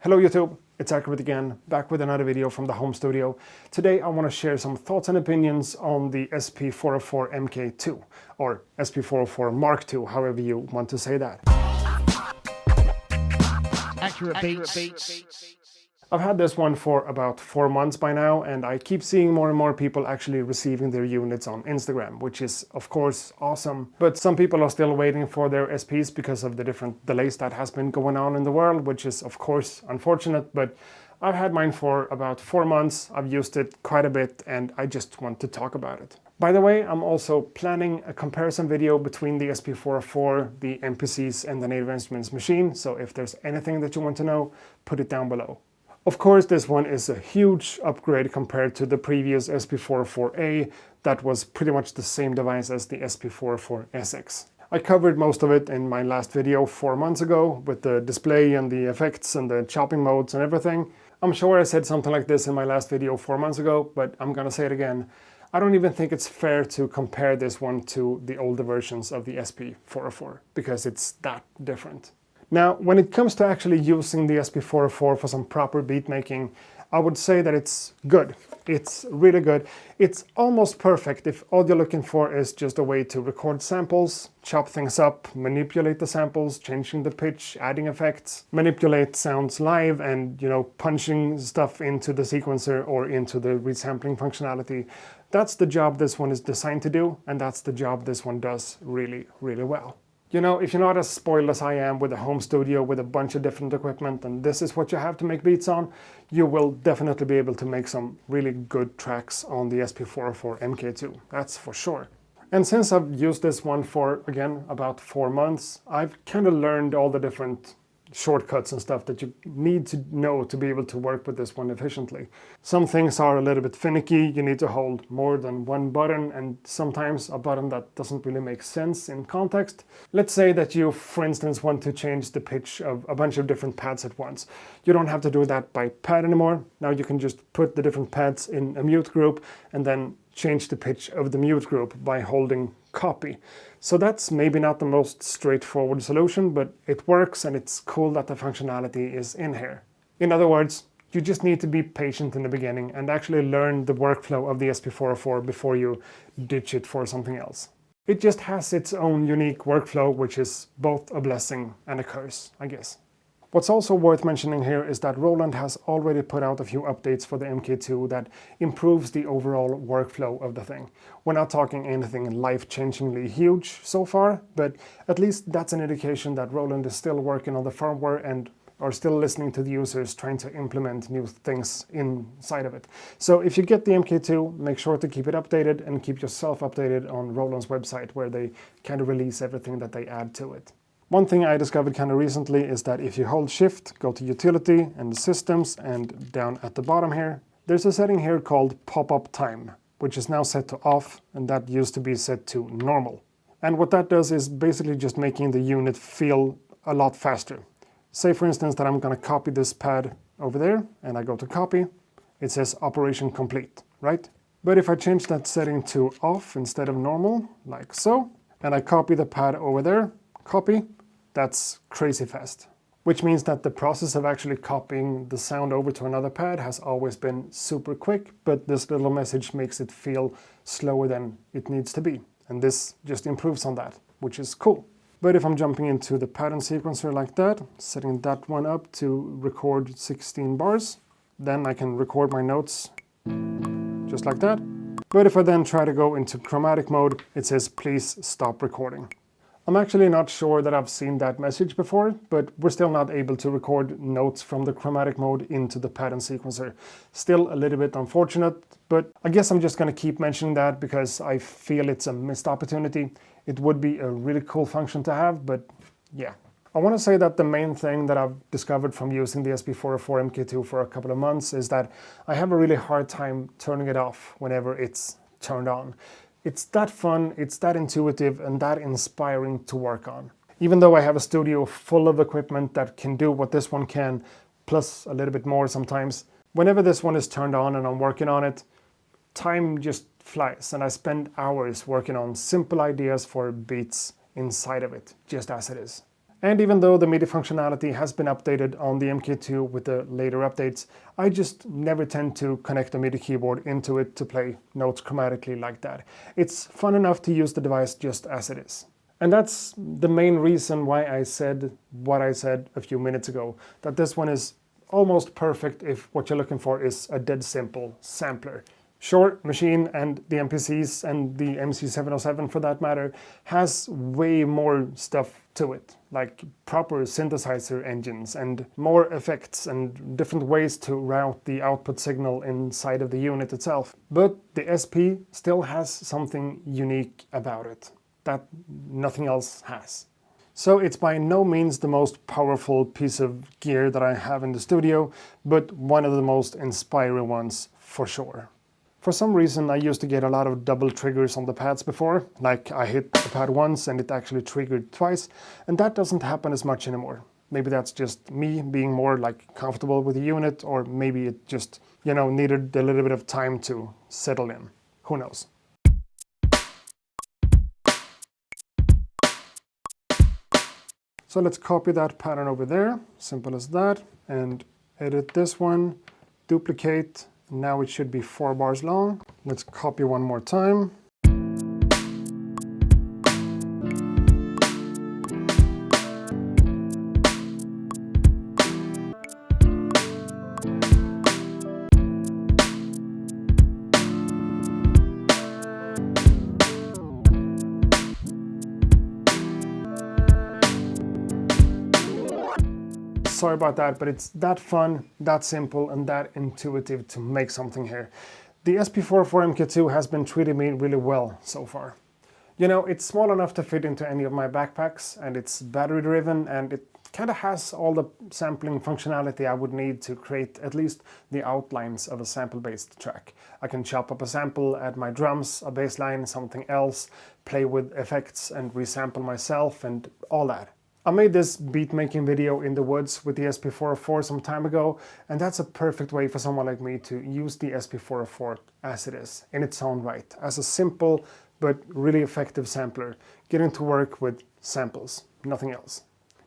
Hello YouTube, it's Accurate again, back with another video from the home studio. Today I want to share some thoughts and opinions on the SP-404 MKII, or SP-404 Mark II, however you want to say that. Accurate Beats. I've had this one for about 4 months by now, and I keep seeing more and more people actually receiving their units on Instagram, which is of course awesome. But some people are still waiting for their SPs because of the different delays that has been going on in the world, which is of course unfortunate, but I've had mine for about 4 months. I've used it quite a bit and I just want to talk about it. By the way, I'm also planning a comparison video between the SP-404, the MPCs and the Native Instruments machine, so if there's anything that you want to know, put it down below. Of course, this one is a huge upgrade compared to the previous SP-404A that was pretty much the same device as the SP-404SX. I covered most of it in my last video 4 months ago with the display and the effects and the chopping modes and everything. I'm sure I said something like this in my last video 4 months ago, but I'm gonna say it again. I don't even think it's fair to compare this one to the older versions of the SP-404 because it's that different. Now, when it comes to actually using the SP-404 for some proper beat making, I would say that it's good. It's really good. It's almost perfect if all you're looking for is just a way to record samples, chop things up, manipulate the samples, changing the pitch, adding effects, manipulate sounds live and, punching stuff into the sequencer or into the resampling functionality. That's the job this one is designed to do, and that's the job this one does really, really well. If you're not as spoiled as I am with a home studio with a bunch of different equipment and this is what you have to make beats on, you will definitely be able to make some really good tracks on the SP-404 MKII, that's for sure. And since I've used this one for, again, about 4 months, I've kind of learned all the different shortcuts and stuff that you need to know to be able to work with this one efficiently. Some things are a little bit finicky, you need to hold more than one button and sometimes a button that doesn't really make sense in context. Let's say that you, for instance, want to change the pitch of a bunch of different pads at once. You don't have to do that by pad anymore. Now you can just put the different pads in a mute group and then change the pitch of the mute group by holding copy. So that's maybe not the most straightforward solution, but it works and it's cool that the functionality is in here. In other words, you just need to be patient in the beginning and actually learn the workflow of the SP-404 before you ditch it for something else. It just has its own unique workflow, which is both a blessing and a curse, I guess. What's also worth mentioning here is that Roland has already put out a few updates for the MKII that improves the overall workflow of the thing. We're not talking anything life-changingly huge so far, but at least that's an indication that Roland is still working on the firmware and are still listening to the users trying to implement new things inside of it. So if you get the MKII, make sure to keep it updated and keep yourself updated on Roland's website where they kind of release everything that they add to it. One thing I discovered kind of recently is that if you hold Shift, go to Utility and Systems, and down at the bottom here, there's a setting here called Pop-up Time, which is now set to off, and that used to be set to normal. And what that does is basically just making the unit feel a lot faster. Say for instance that I'm going to copy this pad over there, and I go to copy, it says Operation Complete, right? But if I change that setting to off instead of normal, like so, and I copy the pad over there, copy, that's crazy fast. Which means that the process of actually copying the sound over to another pad has always been super quick, but this little message makes it feel slower than it needs to be. And this just improves on that, which is cool. But if I'm jumping into the pattern sequencer like that, setting that one up to record 16 bars, then I can record my notes just like that. But if I then try to go into chromatic mode, it says please stop recording. I'm actually not sure that I've seen that message before, but we're still not able to record notes from the chromatic mode into the pattern sequencer. Still a little bit unfortunate, but I guess I'm just going to keep mentioning that because I feel it's a missed opportunity. It would be a really cool function to have, but yeah. I want to say that the main thing that I've discovered from using the SP-404 MKII for a couple of months is that I have a really hard time turning it off whenever it's turned on. It's that fun, it's that intuitive, and that inspiring to work on. Even though I have a studio full of equipment that can do what this one can, plus a little bit more sometimes, whenever this one is turned on and I'm working on it, time just flies, and I spend hours working on simple ideas for beats inside of it, just as it is. And even though the MIDI functionality has been updated on the MKII with the later updates, I just never tend to connect a MIDI keyboard into it to play notes chromatically like that. It's fun enough to use the device just as it is. And that's the main reason why I said what I said a few minutes ago, that this one is almost perfect if what you're looking for is a dead simple sampler. Sure, Machine and the MPCs and the MC707 for that matter has way more stuff to it, like proper synthesizer engines and more effects and different ways to route the output signal inside of the unit itself. But the SP still has something unique about it that nothing else has. So it's by no means the most powerful piece of gear that I have in the studio, but one of the most inspiring ones for sure. For some reason I used to get a lot of double triggers on the pads before, like I hit the pad once and it actually triggered twice, and that doesn't happen as much anymore. Maybe that's just me being more like comfortable with the unit, or maybe it just, needed a little bit of time to settle in. Who knows? So let's copy that pattern over there, simple as that, and edit this one, duplicate. Now it should be 4 bars long. Let's copy one more time. Sorry about that, but it's that fun, that simple, and that intuitive to make something here. The SP-404 MKII has been treating me really well so far. It's small enough to fit into any of my backpacks, and it's battery driven, and it kind of has all the sampling functionality I would need to create at least the outlines of a sample-based track. I can chop up a sample, add my drums, a bass line, something else, play with effects and resample myself and all that. I made this beat-making video in the woods with the SP-404 some time ago, and that's a perfect way for someone like me to use the SP-404 as it is, in its own right, as a simple but really effective sampler, getting to work with samples, nothing else.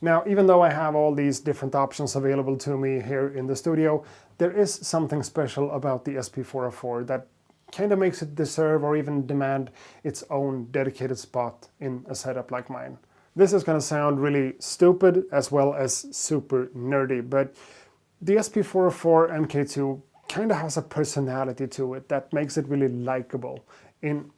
Now, even though I have all these different options available to me here in the studio, there is something special about the SP-404 that kind of makes it deserve or even demand its own dedicated spot in a setup like mine. This is going to sound really stupid as well as super nerdy, but the SP-404 MKII kind of has a personality to it that makes it really likable in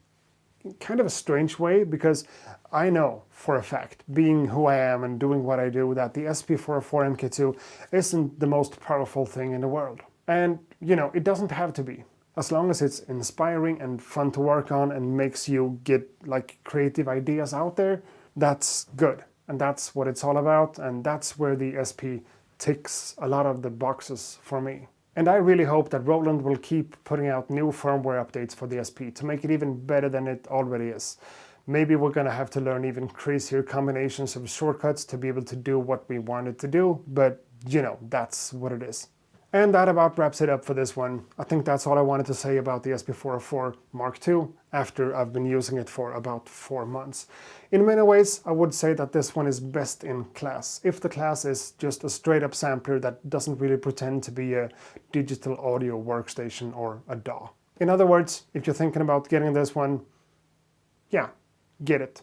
kind of a strange way, because I know for a fact, being who I am and doing what I do, that the SP-404 MKII isn't the most powerful thing in the world. And, it doesn't have to be. As long as it's inspiring and fun to work on and makes you get like creative ideas out there, that's good, and that's what it's all about, and that's where the SP ticks a lot of the boxes for me. And I really hope that Roland will keep putting out new firmware updates for the SP to make it even better than it already is. Maybe we're gonna have to learn even crazier combinations of shortcuts to be able to do what we wanted to do, but that's what it is. And that about wraps it up for this one. I think that's all I wanted to say about the SP-404 Mark II after I've been using it for about 4 months. In many ways, I would say that this one is best in class, if the class is just a straight up sampler that doesn't really pretend to be a digital audio workstation or a DAW. In other words, if you're thinking about getting this one, yeah, get it.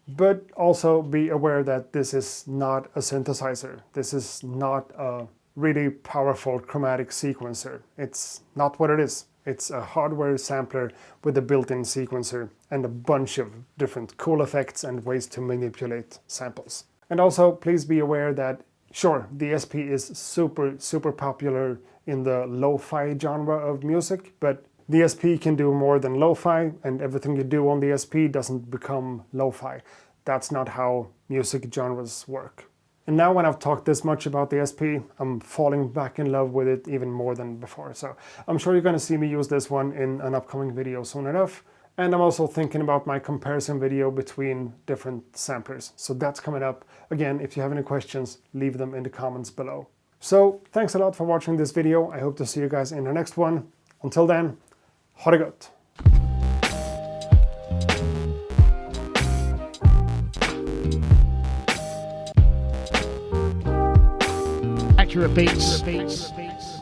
But also be aware that this is not a synthesizer. This is not a really powerful chromatic sequencer. It's not what it is. It's a hardware sampler with a built-in sequencer and a bunch of different cool effects and ways to manipulate samples. And also, please be aware that, sure, the SP is super popular in the lo-fi genre of music, but the SP can do more than lo-fi, and everything you do on the SP doesn't become lo-fi. That's not how music genres work. And now when I've talked this much about the SP, I'm falling back in love with it even more than before. So I'm sure you're going to see me use this one in an upcoming video soon enough. And I'm also thinking about my comparison video between different samplers. So that's coming up. Again, if you have any questions, leave them in the comments below. So thanks a lot for watching this video. I hope to see you guys in the next one. Until then, ha det gott! accurate beats.